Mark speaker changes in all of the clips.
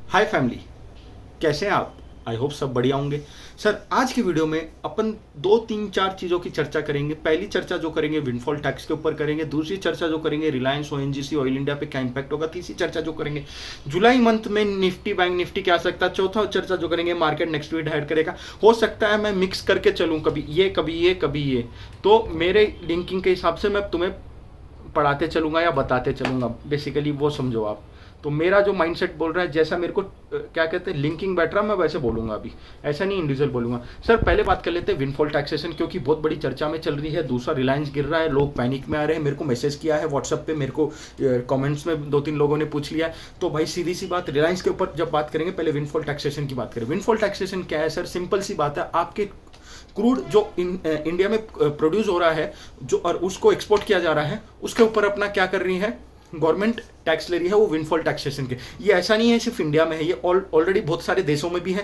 Speaker 1: हाय family, कैसे हैं आप? आई होप सब बढ़िया होंगे। सर, आज की वीडियो में अपन दो तीन चार चीज़ों की चर्चा करेंगे। पहली चर्चा जो करेंगे विंडफॉल टैक्स के ऊपर करेंगे। दूसरी चर्चा जो करेंगे रिलायंस ओएनजीसी ऑयल इंडिया पे क्या इंपैक्ट होगा। तीसरी चर्चा जो करेंगे जुलाई मंथ में निफ्टी बैंक निफ्टी क्या आ सकता है। चौथा चर्चा जो करेंगे मार्केट नेक्स्ट वीक हाइड करेगा। हो सकता है मैं मिक्स करके चलूँ, कभी ये कभी ये कभी ये। तो मेरे लिंकिंग के हिसाब से मैं तुम्हें पढ़ाते चलूँगा या बताते चलूँगा, बेसिकली वो समझो आप। तो मेरा जो माइंडसेट बोल रहा है, जैसा मेरे को क्या कहते हैं लिंकिंग बैठ रहा मैं वैसे बोलूँगा अभी, ऐसा नहीं इंडिविजुअल बोलूँगा। सर, पहले बात कर लेते हैं विंडफॉल टैक्सेशन, क्योंकि बहुत बड़ी चर्चा में चल रही है। दूसरा, रिलायंस गिर रहा है, लोग पैनिक में आ रहे हैं। मेरे को मैसेज किया है व्हाट्सएप पे, मेरे को कमेंट्स में दो तीन लोगों ने पूछ लिया। तो भाई सीधी सी बात, रिलायंस के ऊपर जब बात करेंगे पहले विंडफॉल टैक्सेशन की बात करें। विंडफॉल टैक्सेशन क्या है सर? सिंपल सी बात है, आपके क्रूड जो इंडिया में प्रोड्यूस हो रहा है जो और उसको एक्सपोर्ट किया जा रहा है, उसके ऊपर अपना क्या कर रही है गवर्नमेंट, टैक्स ले रही है, वो विंडफॉल टैक्सेशन के। ये ऐसा नहीं है सिर्फ इंडिया में है, ये ऑलरेडी बहुत सारे देशों में भी है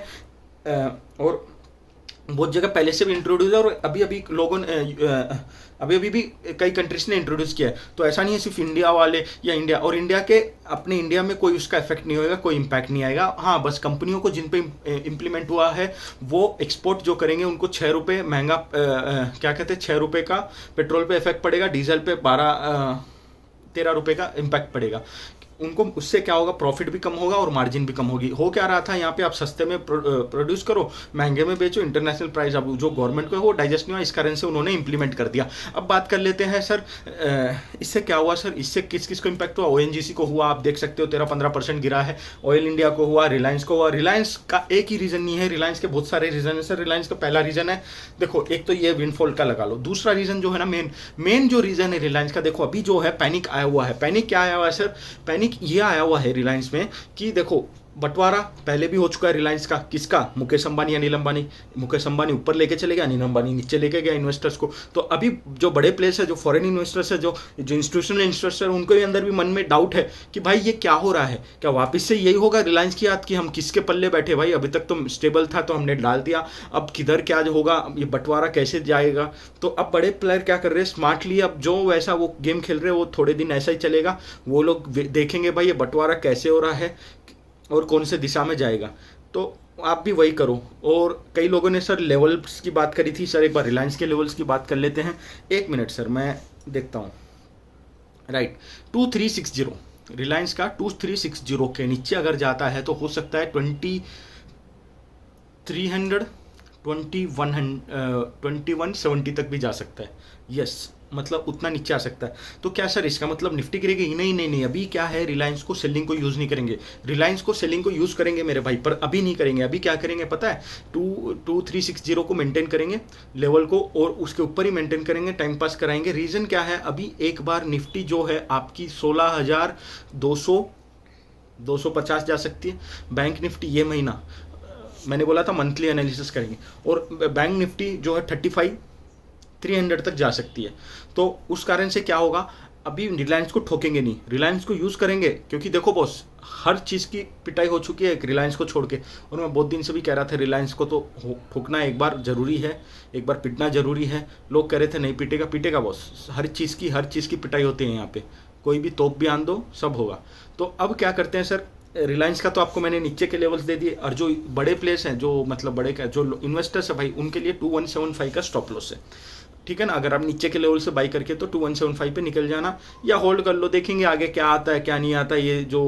Speaker 1: और बहुत जगह पहले से भी इंट्रोड्यूस है और अभी अभी लोगों ने अभी अभी भी कई कंट्रीज ने इंट्रोड्यूस किया है। तो ऐसा नहीं है सिर्फ इंडिया वाले या इंडिया, और इंडिया के अपने इंडिया में कोई उसका इफेक्ट नहीं होगा, कोई इम्पैक्ट नहीं आएगा। हाँ, बस कंपनियों को जिन पे इम्प्लीमेंट हुआ है वो एक्सपोर्ट जो करेंगे उनको 6 रुपये महंगा क्या कहते हैं 6 रुपये का पेट्रोल पे इफेक्ट पड़ेगा, डीजल पे 12-13 रुपये का इम्पैक्ट पड़ेगा उनको। उससे क्या होगा, प्रॉफिट भी कम होगा और मार्जिन भी कम होगी। हो क्या रहा था, यहाँ पे आप सस्ते में प्रोड्यूस करो, महंगे में बेचो, इंटरनेशनल प्राइस अब जो गवर्नमेंट को है वो डाइजेस्ट नहीं हुआ, इस कारण से उन्होंने इंप्लीमेंट कर दिया। अब बात कर लेते हैं सर, इससे क्या हुआ सर, इससे किस किस को इम्पैक्ट हुआ। ओएनजीसी को हुआ, आप देख सकते हो 13-15% गिरा है। ऑयल इंडिया को हुआ, रिलायंस को हुआ। रिलायंस का एक ही रीजन नहीं है, रिलायंस के बहुत सारे रीजन है सर। रिलायंस का पहला रीजन है, देखो एक तो ये विंडफॉल का लगा लो। दूसरा रीजन जो है ना, मेन जो रीजन है रिलायंस का, देखो अभी जो है पैनिक आया हुआ है। पैनिक क्या आया हुआ है सर? पैनिक ये आया हुआ है रिलायंस में कि देखो बंटवारा पहले भी हो चुका है रिलायंस का। किसका? मुकेश अंबानी, अनिल अंबानी। मुकेश अंबानी ऊपर लेके चले गए, अनिल अंबानी नीचे लेके गया इन्वेस्टर्स को। तो अभी जो बड़े प्लेयर्स है, जो फॉरेन इन्वेस्टर्स है, जो जो इंस्टीट्यूशनल इन्वेस्टर्स है, उनके अंदर भी मन में डाउट है कि भाई ये क्या हो रहा है। क्या वापस से यही होगा रिलायंस की याद कि हम किसके पल्ले बैठे? भाई अभी तक तो स्टेबल था तो हमने डाल दिया, अब किधर क्या होगा, ये बंटवारा कैसे जाएगा? तो अब बड़े प्लेयर क्या कर रहे हैं स्मार्टली, अब जो वैसा वो गेम खेल रहे हैं वो थोड़े दिन ऐसा ही चलेगा। वो लोग देखेंगे भाई ये बंटवारा कैसे हो रहा है और कौन से दिशा में जाएगा। तो आप भी वही करो। और कई लोगों ने सर लेवल्स की बात करी थी। सर एक बार रिलायंस के लेवल्स की बात कर लेते हैं। एक मिनट सर, मैं देखता हूँ। राइट, 2360 रिलायंस का 2360 के नीचे अगर जाता है तो हो सकता है 2300 2170 तक भी जा सकता है। यस, मतलब उतना नीचे आ सकता है। तो क्या सर इसका मतलब निफ्टी गिरेगी? नहीं नहीं नहीं, अभी क्या है, रिलायंस को सेलिंग को यूज़ नहीं करेंगे। रिलायंस को सेलिंग को यूज़ करेंगे मेरे भाई, पर अभी नहीं करेंगे। अभी क्या करेंगे पता है? 2360 को मेंटेन करेंगे लेवल को, और उसके ऊपर ही मेंटेन करेंगे, टाइम पास कराएंगे। रीज़न क्या है, अभी एक बार निफ्टी जो है आपकी 16,250 जा सकती है। बैंक निफ्टी ये महीना मैंने बोला था मंथली एनालिसिस करेंगे, और बैंक निफ्टी जो है 35,300 तक जा सकती है। तो उस कारण से क्या होगा, अभी रिलायंस को ठोकेंगे नहीं, रिलायंस को यूज़ करेंगे। क्योंकि देखो बॉस, हर चीज़ की पिटाई हो चुकी है रिलायंस को छोड़ के। और मैं बहुत दिन से भी कह रहा था रिलायंस को तो ठोकना एक बार ज़रूरी है, एक बार पिटना ज़रूरी है। लोग कह रहे थे नहीं पिटेगा, पिटेगा बॉस। हर चीज़ की पिटाई होती है यहाँ पे। कोई भी तोप भी आन दो, सब होगा। तो अब क्या करते हैं सर, रिलायंस का तो आपको मैंने नीचे के लेवल्स दे दिए, और जो बड़े प्लेयर्स हैं, जो मतलब बड़े का जो इन्वेस्टर्स है भाई, उनके लिए 2175 का स्टॉप लॉस है। ठीक है ना? अगर आप नीचे के लेवल से बाई करके तो 2175 पे निकल जाना या होल्ड कर लो। देखेंगे आगे क्या आता है क्या नहीं आता। ये जो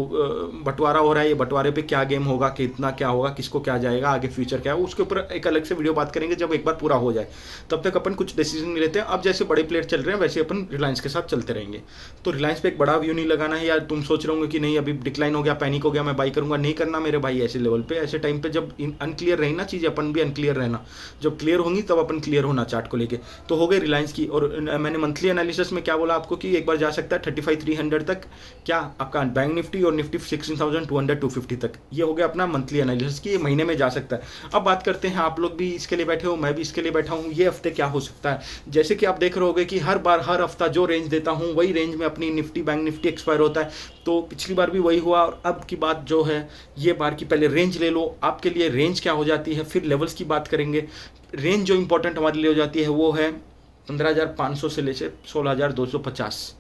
Speaker 1: बंटवारा हो रहा है, ये बंटवारे पे क्या गेम होगा, कितना क्या होगा, किसको क्या जाएगा, आगे फ्यूचर क्या है, उसके ऊपर एक अलग से वीडियो बात करेंगे जब एक बार पूरा हो जाए। तब तक अपन कुछ डिसीजन नहीं लेते हैं। अब जैसे बड़े प्लेयर चल रहे हैं वैसे अपन रिलायंस के साथ चलते रहेंगे। तो रिलायंस पे एक बड़ा व्यू नहीं लगाना है यार। तुम सोच रहे होंगे कि नहीं अभी डिक्लाइन हो गया, पैनिक हो गया, मैं बाई करूंगा। नहीं करना मेरे भाई ऐसे लेवल पे, ऐसे टाइम पे जब अनक्लियर रही ना चीज़, अपन भी अनक्लियर रहना। जब क्लियर होंगी तब अपन क्लियर होना चार्ट को लेके। तो हो गए रिलायंस की। और मैंने मंथली एनालिसिस में क्या बोला आपको कि एक बार जा सकता है 35,300 तक, क्या आपका बैंक निफ्टी, और निफ्टी 16,200-250 तक। ये हो गया अपना मंथली एनालिसिस की, ये महीने में जा सकता है। अब बात करते हैं, आप लोग भी इसके लिए बैठे हो, मैं भी इसके लिए बैठा हूँ, ये हफ्ते क्या हो सकता है। जैसे कि आप देख रहे होगे कि हर बार हर हफ्ता जो रेंज देता हूँ वही रेंज में अपनी निफ्टी बैंक निफ्टी एक्सपायर होता है। तो पिछली बार भी वही हुआ, और अब की बात जो है ये बार की, पहले रेंज ले लो। आपके लिए रेंज क्या हो जाती है, फिर लेवल्स की बात करेंगे। रेंज जो इंपॉर्टेंट हमारे लिए हो जाती है वो है 15,500 से लेकर 16,250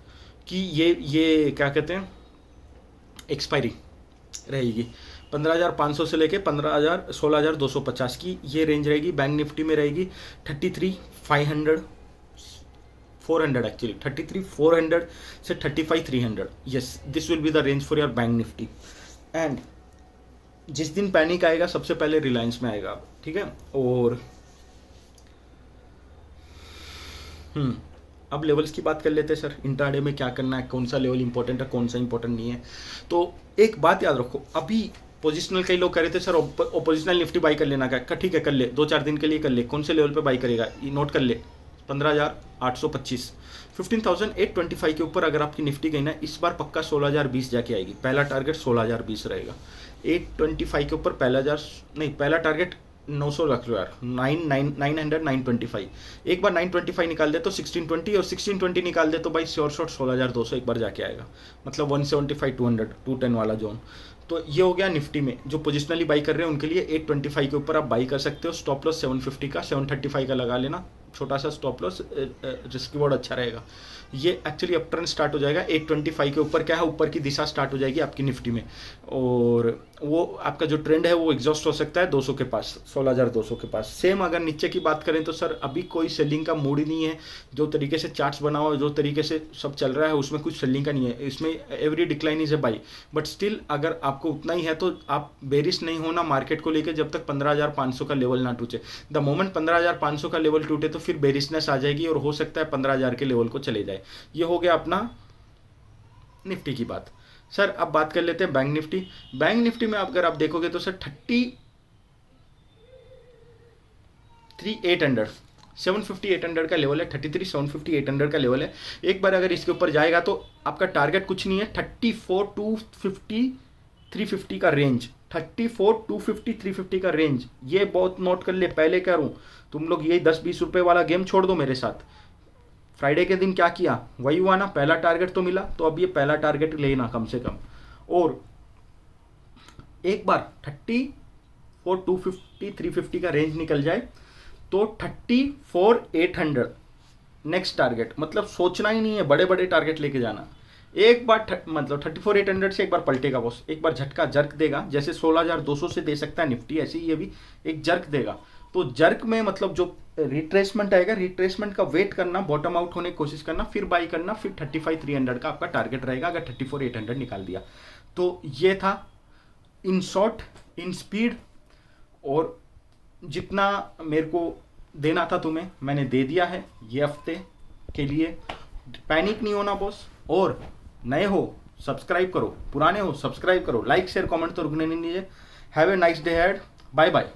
Speaker 1: की। ये क्या कहते हैं, एक्सपायरी रहेगी। 15,500 से लेके 16,250 की ये रेंज रहेगी। बैंक निफ्टी में रहेगी 33,500 400 एक्चुअली 33,400 से 35,300। Yes, this will be the range for your bank Nifty. And जिस दिन पैनिक आएगा सबसे पहले रिलायंस में आएगा, ठीक है। और अब लेवल्स की बात कर लेते हैं सर, इंट्राडे में क्या करना है, कौन सा लेवल इंपॉर्टेंट है, कौन सा इंपॉर्टेंट नहीं है। तो एक बात याद रखो, अभी पोजिशनल कई लोग कह रहे थे सर पोजिशनल निफ्टी बाई कर लेना, क्या ठीक है कर ले, 2-4 दिन के लिए कर ले। कौन से लेवल पे बाई करेगा, नोट कर ले, 15,825 15,825 के ऊपर अगर आपकी निफ्टी गई ना, इस बार पक्का 16,020 जाके आएगी। पहला टारगेट 16,020 रहेगा। 825 के ऊपर पहला टारगेट 900 रख लो यार, 925। एक बार 925 निकाल दे तो 1620, और 1620 निकाल दे तो भाई श्योर शॉट 16,200 एक बार जाके आएगा, मतलब 175 200 210 वाला जोन। तो ये हो गया निफ्टी में। जो पोजिशनली बाई कर रहे हैं उनके लिए 825 के ऊपर आप बाई कर सकते हो। स्टॉप लॉस 750 का, 735 का लगा लेना, छोटा सा स्टॉप लॉस, रिस्क रिवॉर्ड अच्छा रहेगा। ये एक्चुअली अप ट्रेंड स्टार्ट हो जाएगा 825 के ऊपर। क्या है, ऊपर की दिशा स्टार्ट हो जाएगी आपकी निफ्टी में, और वो आपका जो ट्रेंड है वो एग्जॉस्ट हो सकता है 200 के पास, 16,200 के पास। सेम अगर नीचे की बात करें तो सर अभी कोई सेलिंग का मूड ही नहीं है। जो तरीके से चार्ट्स बनाओ, जो तरीके से सब चल रहा है, उसमें कुछ सेलिंग का नहीं है। इसमें every decline is a by, but still अगर आपको उतना ही है तो आप बेरिश नहीं होना मार्केट को लेकर जब तक 15,500 का लेवल ना टूटे। द मोमेंट 15,500 का लेवल टूटे तो फिर बेरिशनेस आ जाएगी और हो सकता है 15,000 के लेवल को चले जाए। ये हो गया अपना निफ्टी की बात। सर अब बात कर लेते हैं बैंक निफ्टी। बैंक निफ्टी में अगर आप देखोगे तो सर 33,800 750-800 का लेवल है। 33,750-800 का लेवल है। एक बार अगर इसके ऊपर जाएगा तो आपका टारगेट कुछ नहीं है, 34,250-350 का रेंज, 34,250-350 का रेंज। ये बहुत नोट कर ले, पहले करूं तुम लोग यही 10-20 रुपए वाला गेम छोड़ दो मेरे साथ। फ्राइडे के दिन क्या किया, वही हुआ ना, पहला टारगेट तो मिला, तो अब ये पहला टारगेट लेना कम से कम। और एक बार 34,250-350 का रेंज निकल जाए तो 34,800 नेक्स्ट टारगेट। मतलब सोचना ही नहीं है, बड़े बड़े टारगेट लेके जाना। एक बार मतलब 34,800 से एक बार पलटेगा बॉस, एक बार झटका जर्क देगा, जैसे 16,200 से दे सकता है निफ्टी, ऐसे ही ये भी एक जर्क देगा। तो जर्क में मतलब जो रिट्रेसमेंट आएगा, रिट्रेसमेंट का वेट करना, बॉटम आउट होने की कोशिश करना, फिर बाई करना, फिर 35,300 का आपका टारगेट रहेगा अगर 34,800 निकाल दिया तो। ये था इन शॉर्ट, इन स्पीड, और जितना मेरे को देना था तुम्हें मैंने दे दिया है ये हफ्ते के लिए। पैनिक नहीं होना बॉस, और नए हो सब्सक्राइब करो, पुराने हो सब्सक्राइब करो, लाइक शेयर कमेंट तो रुकने नहीं दीजिए। Have a nice day ahead, bye bye.